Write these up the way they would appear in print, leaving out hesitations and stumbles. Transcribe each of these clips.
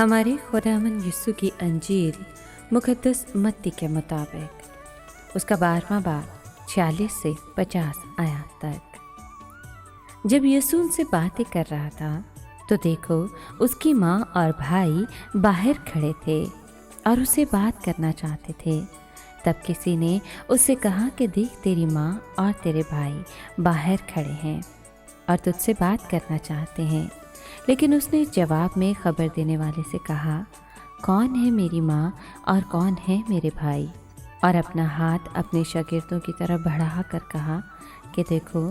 हमारे खुदावंद यीशु की अंजील मुक़द्दस मत्ती के मुताबिक उसका 12वां बाब 46 से 50 आयत तक। जब यीशु उनसे बातें कर रहा था तो देखो उसकी माँ और भाई बाहर खड़े थे और उससे बात करना चाहते थे। तब किसी ने उससे कहा कि देख तेरी माँ और तेरे भाई बाहर खड़े हैं और तुझसे बात करना चाहते हैं। लेकिन उसने जवाब में खबर देने वाले से कहा, कौन है मेरी माँ और कौन है मेरे भाई? और अपना हाथ अपने शागिर्दों की तरफ बढ़ा कर कहा कि देखो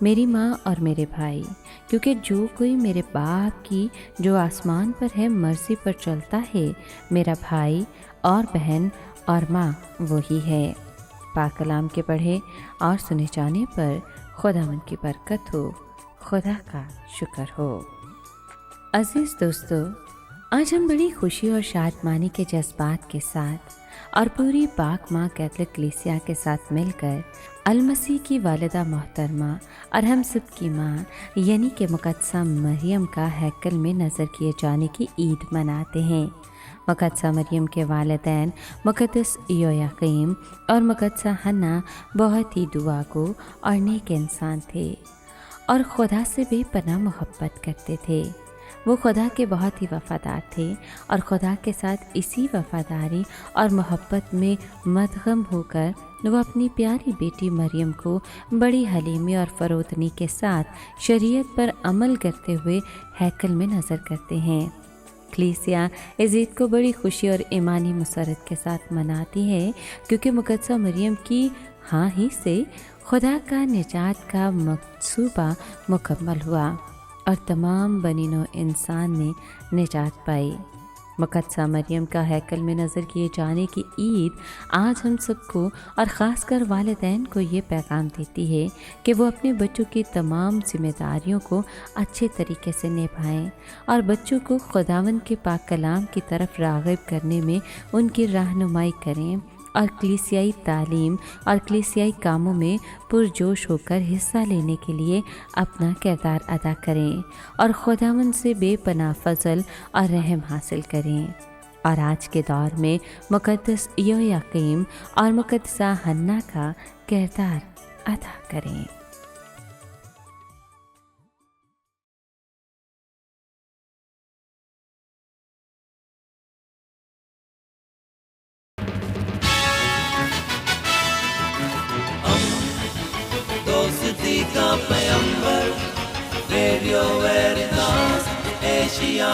मेरी माँ और मेरे भाई, क्योंकि जो कोई मेरे बाप की जो आसमान पर है मर्जी पर चलता है, मेरा भाई और बहन और माँ वही है। पाक कलाम के पढ़े और सुने जाने पर खुदावंद की बरकत हो, खुदा का शुक्र हो। अजीज़ दोस्तों, आज हम बड़ी खुशी और शादमानी के जज्बात के साथ और पूरी पाक माँ कैथलिक कलीसिया के साथ मिलकर अलमसीह की वालिदा मोहतरमा और हम सब की माँ यानी कि मुक़द्दसा मरियम का हैकल में नज़र किए जाने की ईद मनाते हैं। मुक़द्दसा मरियम के वालिदैन मुक़द्दस योयाकीम और मुक़द्दसा हन्ना बहुत ही दुआगो और नेक इंसान थे और खुदा से बेपनाह मोहब्बत करते थे। वो खुदा के बहुत ही वफ़ादार थे और खुदा के साथ इसी वफ़ादारी और मोहब्बत में मदगम होकर वो अपनी प्यारी बेटी मरियम को बड़ी हलीमी और फ़रोतनी के साथ शरीयत पर अमल करते हुए हैकल में नज़र करते हैं। कलीसिया इस ईद को बड़ी खुशी और ईमानी मसरत के साथ मनाती है, क्योंकि मुक़द्दसा मरियम की हाँ ही से खुदा का निजात का मंसूबा मुकम्मल हुआ और तमाम बनीनो इंसान ने निजात पाई। मुक़द्दसा मरियम का हैकल में नज़र किए जाने की ईद आज हम सबको और ख़ास कर वालिदैन को ये पैगाम देती है कि वो अपने बच्चों की तमाम जिम्मेदारियों को अच्छे तरीके से निभाएं और बच्चों को खुदावंद के पाक कलाम की तरफ राग़िब करने में उनकी रहनुमाई करें और कलीसियाई तालीम और कलीसियाई कामों में पुरजोश होकर हिस्सा लेने के लिए अपना किरदार अदा करें और खुदावंद से बेपनाह फजल और रहम हासिल करें। और आज के दौर में मुक़द्दस योयाकीम और मुक़द्दसा हन्ना का किरदार अदा करें। दोस्ती का पैगंबर, रेडियो वेरितास एशिया।